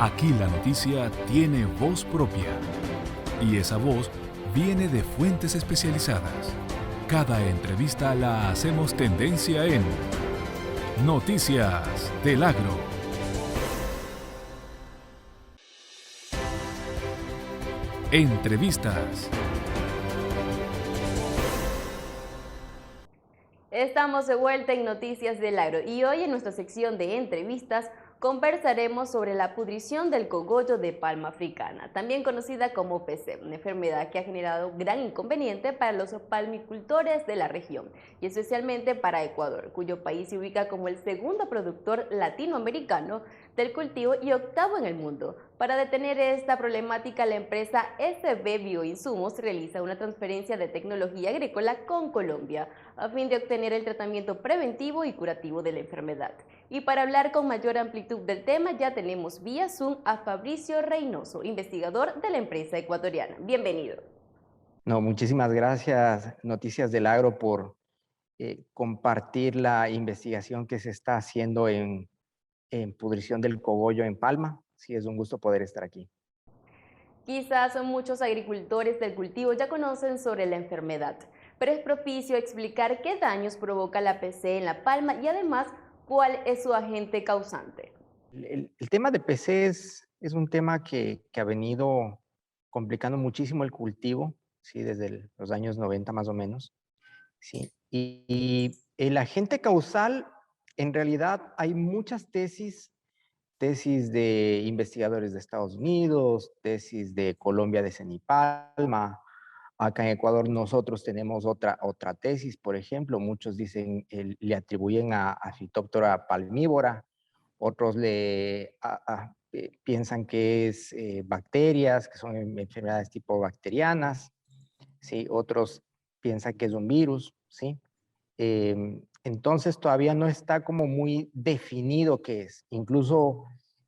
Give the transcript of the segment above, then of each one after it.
Aquí la noticia tiene voz propia y esa voz viene de fuentes especializadas. Cada entrevista la hacemos tendencia en Noticias del Agro. Entrevistas. Estamos de vuelta en Noticias del Agro y hoy en nuestra sección de entrevistas conversaremos sobre la pudrición del cogollo de palma africana, también conocida como PC, una enfermedad que ha generado gran inconveniente para los palmicultores de la región y especialmente para Ecuador, cuyo país se ubica como el segundo productor latinoamericano del cultivo y octavo en el mundo. Para detener esta problemática, la empresa SB Bioinsumos realiza una transferencia de tecnología agrícola con Colombia a fin de obtener el tratamiento preventivo y curativo de la enfermedad. Y para hablar con mayor amplitud del tema, ya tenemos vía Zoom a Fabricio Reynoso, investigador de la empresa ecuatoriana. Bienvenido. No, muchísimas gracias, Noticias del Agro, por compartir la investigación que se está haciendo en pudrición del cogollo en Palma. Sí, es un gusto poder estar aquí. Quizás muchos agricultores del cultivo ya conocen sobre la enfermedad, pero es propicio explicar qué daños provoca la PC en la palma y además cuál es su agente causante. El tema de PC es un tema que ha venido complicando muchísimo el cultivo, ¿sí? Desde los años 90 más o menos. ¿Sí? Y el agente causal, en realidad hay muchas tesis de investigadores de Estados Unidos, tesis de Colombia de Cenipalma. Acá en Ecuador nosotros tenemos otra tesis, por ejemplo, muchos dicen, le atribuyen a Phytophthora palmivora, otros piensan que es bacterias, que son enfermedades tipo bacterianas, ¿sí? Otros piensan que es un virus, ¿sí? Entonces todavía no está como muy definido qué es. Incluso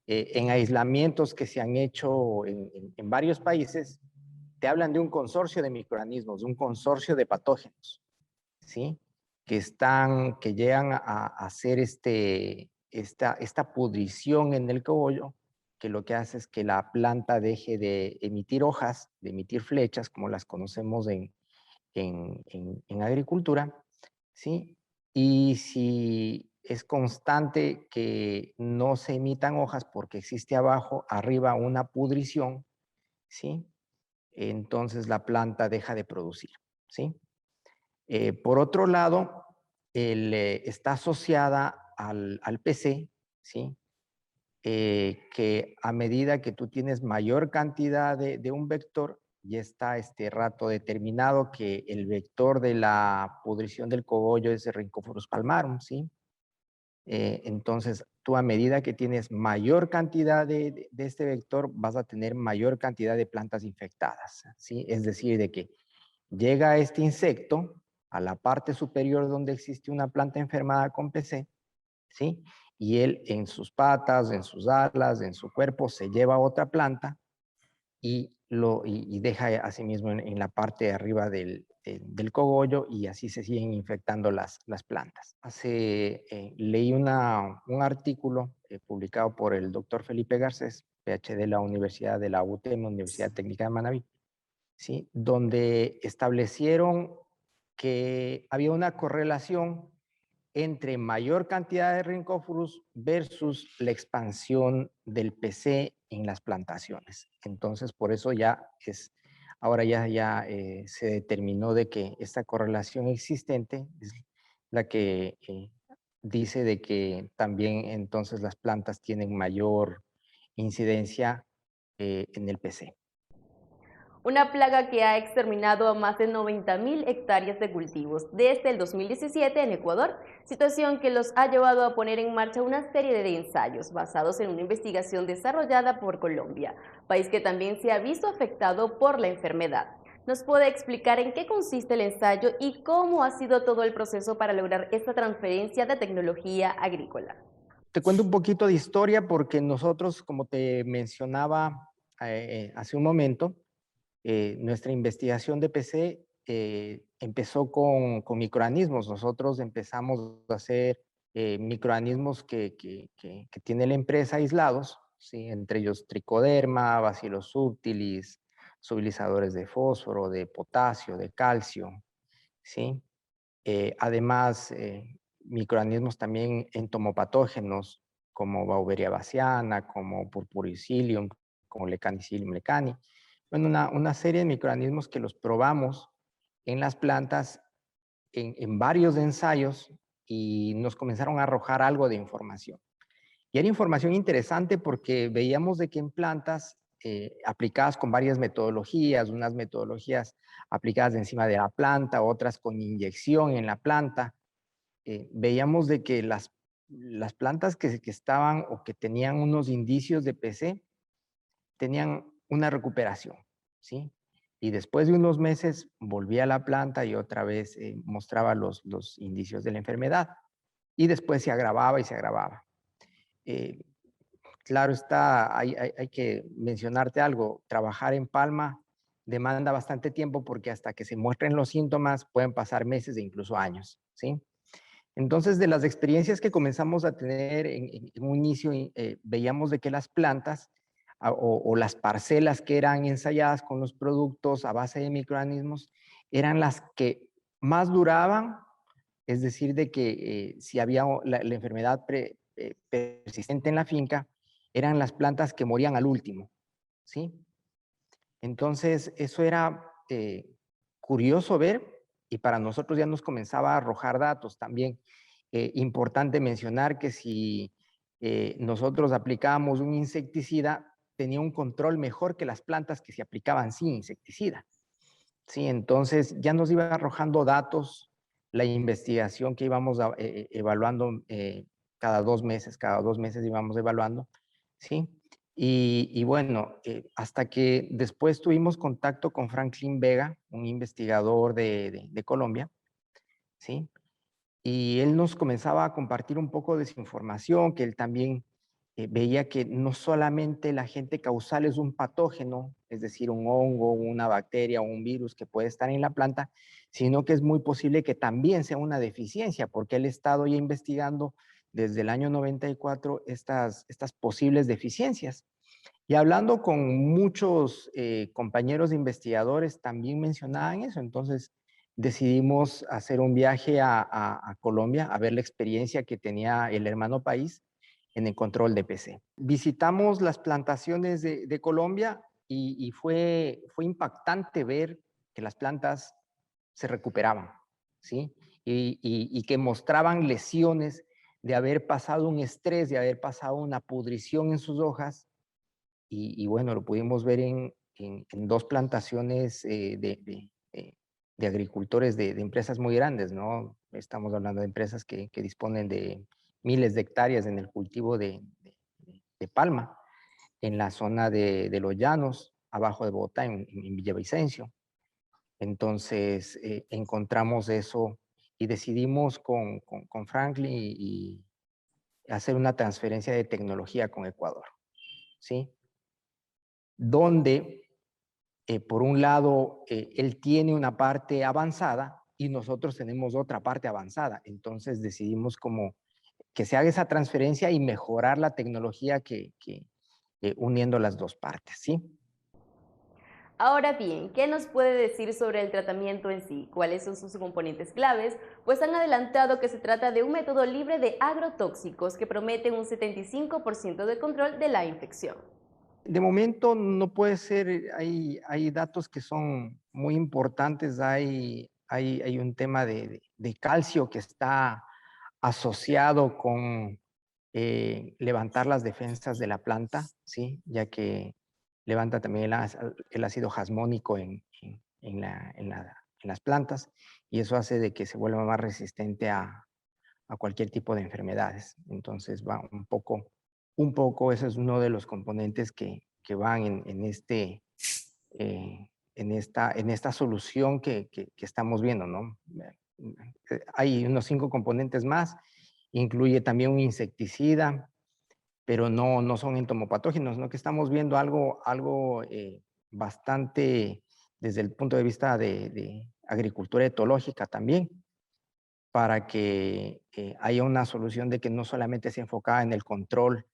en aislamientos que se han hecho en varios países, te hablan de un consorcio de microorganismos, de un consorcio de patógenos, ¿sí? Que llegan a hacer esta pudrición en el cogollo, que lo que hace es que la planta deje de emitir hojas, de emitir flechas, como las conocemos en agricultura, ¿sí? Y si es constante que no se emitan hojas porque existe arriba una pudrición, ¿sí? Entonces la planta deja de producir, ¿sí? Por otro lado, está asociada al PC, ¿sí? Que a medida que tú tienes mayor cantidad de un vector, ya está este rato determinado que el vector de la pudrición del cogollo es el Rhynchophorus palmarum, ¿sí? Entonces, tú a medida que tienes mayor cantidad de este vector, vas a tener mayor cantidad de plantas infectadas, ¿sí? Es decir, de que llega este insecto a la parte superior donde existe una planta enfermada con PC, ¿sí? Y él en sus patas, en sus alas, en su cuerpo, se lleva otra planta y deja a sí mismo en la parte de arriba del cogollo y así se siguen infectando las plantas. Leí un artículo publicado por el doctor Felipe Garcés, PhD de la Universidad de la UTM, Universidad Técnica de Manabí, ¿sí? Donde establecieron que había una correlación entre mayor cantidad de Rhynchophorus versus la expansión del PC en las plantaciones. Entonces, por eso ahora se determinó de que esta correlación existente es la que dice de que también entonces las plantas tienen mayor incidencia en el PC. Una plaga que ha exterminado a más de 90.000 hectáreas de cultivos desde el 2017 en Ecuador, situación que los ha llevado a poner en marcha una serie de ensayos basados en una investigación desarrollada por Colombia, país que también se ha visto afectado por la enfermedad. ¿Nos puede explicar en qué consiste el ensayo y cómo ha sido todo el proceso para lograr esta transferencia de tecnología agrícola? Te cuento un poquito de historia porque nosotros, como te mencionaba hace un momento, nuestra investigación de PC empezó con microorganismos. Nosotros empezamos a hacer microorganismos que tiene la empresa aislados, ¿sí? Entre ellos tricoderma, bacillus subtilis, solubilizadores de fósforo, de potasio, de calcio, ¿sí? Además, microorganismos también entomopatógenos como Beauveria baciana, como Purpuricillium, como Lecanicillium lecani. Bueno, una serie de microorganismos que los probamos en las plantas en varios ensayos y nos comenzaron a arrojar algo de información. Y era información interesante porque veíamos de que en plantas aplicadas con varias metodologías, unas metodologías aplicadas encima de la planta, otras con inyección en la planta, veíamos de que las plantas que estaban o que tenían unos indicios de PC tenían una recuperación, ¿sí? Y después de unos meses volvía a la planta y otra vez mostraba los indicios de la enfermedad. Y después se agravaba y se agravaba. Eh, claro está, hay que mencionarte algo, trabajar en palma demanda bastante tiempo porque hasta que se muestren los síntomas pueden pasar meses e incluso años, ¿sí? Entonces, de las experiencias que comenzamos a tener en un inicio, veíamos de que las plantas o las parcelas que eran ensayadas con los productos a base de microorganismos eran las que más duraban, es decir, de que si había la enfermedad persistente en la finca, eran las plantas que morían al último, ¿sí? Entonces, eso era curioso ver y para nosotros ya nos comenzaba a arrojar datos también. Importante mencionar que si nosotros aplicábamos un insecticida, tenía un control mejor que las plantas que se aplicaban sin insecticida. Sí, entonces ya nos iba arrojando datos, la investigación que íbamos evaluando cada 2 meses íbamos evaluando, ¿sí? Y bueno, hasta que después tuvimos contacto con Franklin Vega, un investigador de Colombia, ¿sí? Y él nos comenzaba a compartir un poco de su información, que él también veía que no solamente el agente causal es un patógeno, es decir, un hongo, una bacteria o un virus que puede estar en la planta, sino que es muy posible que también sea una deficiencia, porque él ha estado ya investigando desde el año 94 estas posibles deficiencias. Y hablando con muchos compañeros de investigadores, también mencionaban eso. Entonces decidimos hacer un viaje a Colombia a ver la experiencia que tenía el hermano país en el control de PC. Visitamos las plantaciones de Colombia y fue impactante ver que las plantas se recuperaban, ¿sí? Y que mostraban lesiones de haber pasado un estrés, de haber pasado una pudrición en sus hojas. Y bueno, lo pudimos ver en dos plantaciones de agricultores de empresas muy grandes, ¿no? Estamos hablando de empresas que disponen de miles de hectáreas en el cultivo de palma, en la zona de Los Llanos, abajo de Bogotá, en Villavicencio. Entonces, encontramos eso y decidimos con Franklin y hacer una transferencia de tecnología con Ecuador, ¿sí? Donde, por un lado, él tiene una parte avanzada y nosotros tenemos otra parte avanzada. Entonces decidimos como que se haga esa transferencia y mejorar la tecnología uniendo las dos partes, ¿sí? Ahora bien, ¿qué nos puede decir sobre el tratamiento en sí? ¿Cuáles son sus componentes claves? Pues han adelantado que se trata de un método libre de agrotóxicos que promete un 75% de control de la infección. De momento no puede ser, hay datos que son muy importantes, hay un tema de calcio que está asociado con levantar las defensas de la planta, ¿sí? Ya que levanta también el ácido jasmónico en las plantas y eso hace de que se vuelva más resistente a cualquier tipo de enfermedades. Entonces va un poco, ese es uno de los componentes que van en esta solución que estamos viendo, ¿no? Hay unos 5 componentes más, incluye también un insecticida, pero no son entomopatógenos, ¿no? Que estamos viendo algo bastante desde el punto de vista de agricultura etológica también, para que haya una solución de que no solamente se enfocaba en el control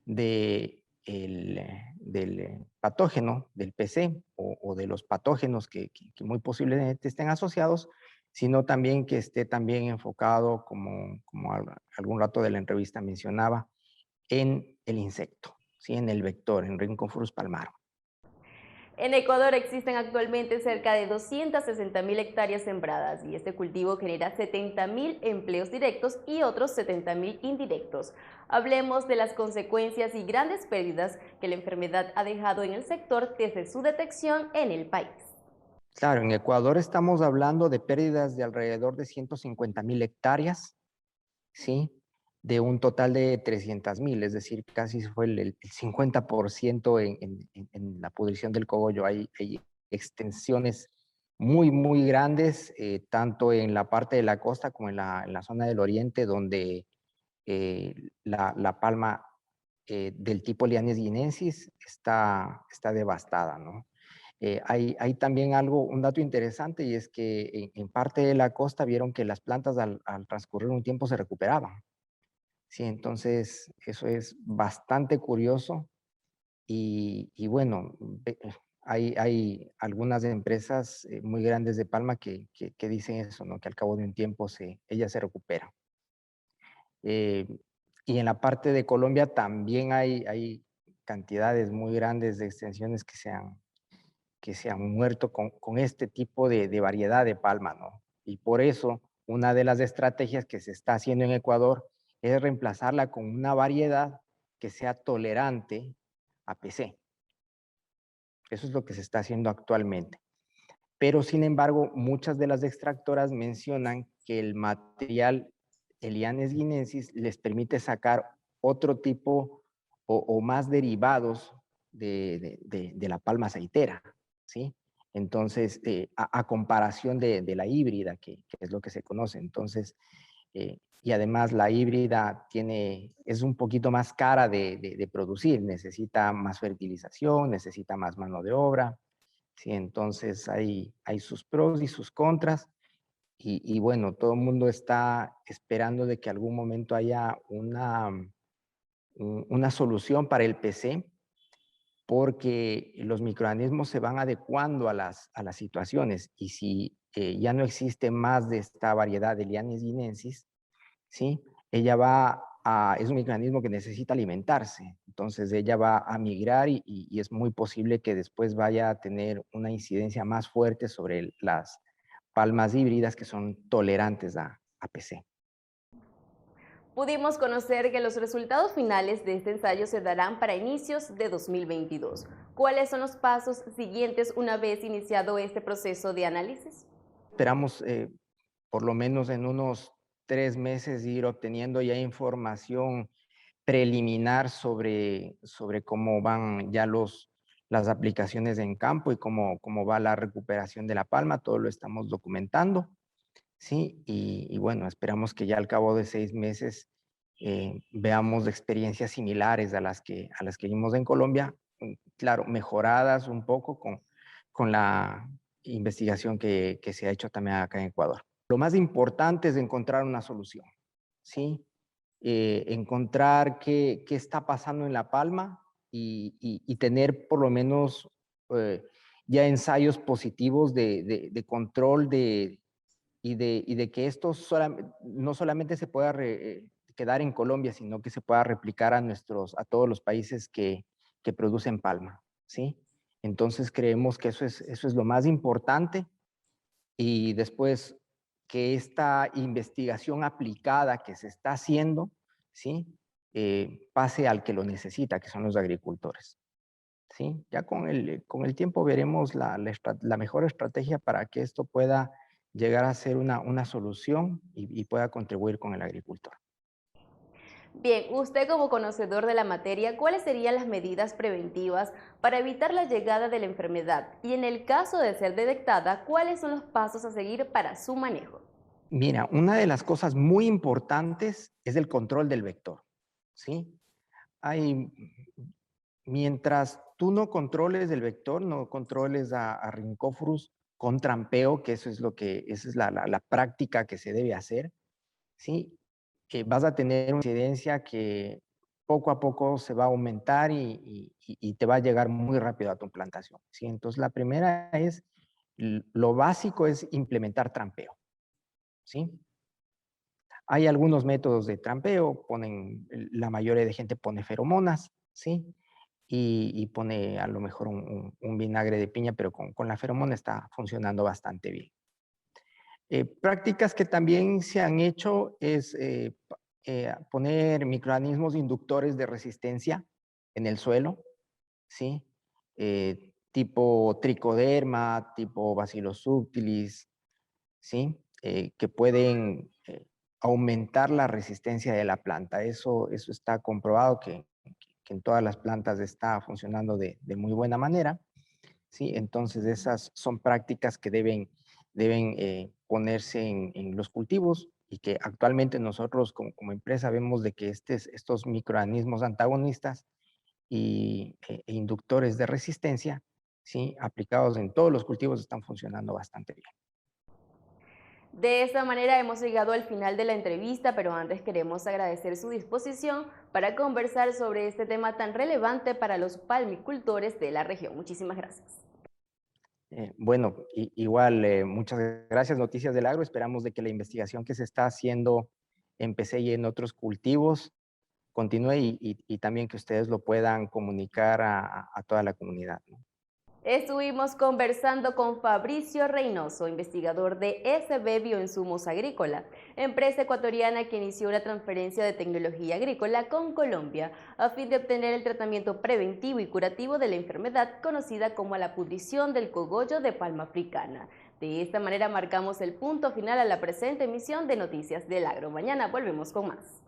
de del patógeno, del PC, o de los patógenos que muy posiblemente estén asociados, sino también que esté también enfocado, como algún rato de la entrevista mencionaba, en el insecto, ¿sí? En el vector, en Rhynchophorus palmarum. En Ecuador existen actualmente cerca de 260.000 hectáreas sembradas y este cultivo genera 70.000 empleos directos y otros 70.000 indirectos. Hablemos de las consecuencias y grandes pérdidas que la enfermedad ha dejado en el sector desde su detección en el país. Claro, en Ecuador estamos hablando de pérdidas de alrededor de 150.000 hectáreas, ¿sí? De un total de 300.000, es decir, casi fue el 50% en la pudrición del cogollo. Hay extensiones muy grandes, tanto en la parte de la costa como en la zona del oriente, donde la palma del tipo Lianes guinensis está devastada, ¿no? Hay también un dato interesante, y es que en parte de la costa vieron que las plantas al transcurrir un tiempo se recuperaban. Sí, entonces eso es bastante curioso y bueno, hay algunas empresas muy grandes de Palma que dicen eso, ¿no? Que al cabo de un tiempo ellas se recuperan. Eh, y en la parte de Colombia también hay cantidades muy grandes de extensiones que se han muerto con este tipo de variedad de palma, ¿no? Y por eso, una de las estrategias que se está haciendo en Ecuador es reemplazarla con una variedad que sea tolerante a PC. Eso es lo que se está haciendo actualmente. Pero, sin embargo, muchas de las extractoras mencionan que el material Lianes guinensis les permite sacar otro tipo o más derivados de la palma aceitera, ¿sí? Entonces, a comparación de la híbrida, que es lo que se conoce. Entonces, y además la híbrida es un poquito más cara de producir, necesita más fertilización, necesita más mano de obra, ¿sí? Entonces hay sus pros y sus contras, y bueno, todo el mundo está esperando de que algún momento haya una solución para el PC, porque los microorganismos se van adecuando a las situaciones, y si ya no existe más de esta variedad de Lianis guinensis, ¿sí? Es un microorganismo que necesita alimentarse, entonces ella va a migrar, y es muy posible que después vaya a tener una incidencia más fuerte sobre las palmas híbridas que son tolerantes a PC. Pudimos conocer que los resultados finales de este ensayo se darán para inicios de 2022. ¿Cuáles son los pasos siguientes una vez iniciado este proceso de análisis? Esperamos por lo menos en unos 3 meses ir obteniendo ya información preliminar sobre cómo van ya las aplicaciones en campo y cómo va la recuperación de la palma. Todo lo estamos documentando, ¿sí? Y bueno, esperamos que ya al cabo de 6 meses veamos experiencias similares a las que vimos en Colombia, claro, mejoradas un poco con la investigación que se ha hecho también acá en Ecuador. Lo más importante es encontrar una solución, ¿sí? Encontrar qué está pasando en la palma, y tener por lo menos ya ensayos positivos de control y de que esto no solamente se pueda quedar en Colombia, sino que se pueda replicar a todos los países que producen palma, ¿sí? Entonces creemos que eso es lo más importante, y después que esta investigación aplicada que se está haciendo, ¿sí? Pase al que lo necesita, que son los agricultores, ¿sí? Ya con el tiempo veremos la mejor estrategia para que esto pueda llegar a ser una solución y pueda contribuir con el agricultor. Bien, usted como conocedor de la materia, ¿cuáles serían las medidas preventivas para evitar la llegada de la enfermedad? Y en el caso de ser detectada, ¿cuáles son los pasos a seguir para su manejo? Mira, una de las cosas muy importantes es el control del vector, ¿sí? Hay, mientras tú no controles el vector, no controles a Rhynchophorus con trampeo, que esa es la práctica que se debe hacer, ¿sí? Vas a tener una incidencia que poco a poco se va a aumentar y te va a llegar muy rápido a tu plantación, ¿sí? Entonces, la primera es, lo básico es implementar trampeo, ¿sí? Hay algunos métodos de trampeo, la mayoría de gente pone feromonas, ¿sí? Y pone a lo mejor un vinagre de piña, pero con la feromona está funcionando bastante bien. Prácticas que también se han hecho es poner microorganismos inductores de resistencia en el suelo, ¿sí? Tipo tricoderma, tipo Bacillus subtilis, ¿sí? Que pueden aumentar la resistencia de la planta. Eso está comprobado que en todas las plantas está funcionando de muy buena manera, ¿sí? Entonces esas son prácticas que deben ponerse en los cultivos y que actualmente nosotros como empresa vemos de que estos microorganismos antagonistas e inductores de resistencia, ¿sí? Aplicados en todos los cultivos están funcionando bastante bien. De esta manera hemos llegado al final de la entrevista, pero antes queremos agradecer su disposición para conversar sobre este tema tan relevante para los palmicultores de la región. Muchísimas gracias. Bueno, igual, muchas gracias, Noticias del Agro. Esperamos de que la investigación que se está haciendo en PC y en otros cultivos continúe y también que ustedes lo puedan comunicar a toda la comunidad, ¿no? Estuvimos conversando con Fabricio Reynoso, investigador de SB Bioinsumos Agrícola, empresa ecuatoriana que inició una transferencia de tecnología agrícola con Colombia a fin de obtener el tratamiento preventivo y curativo de la enfermedad conocida como la pudrición del cogollo de palma africana. De esta manera marcamos el punto final a la presente emisión de Noticias del Agro. Mañana volvemos con más.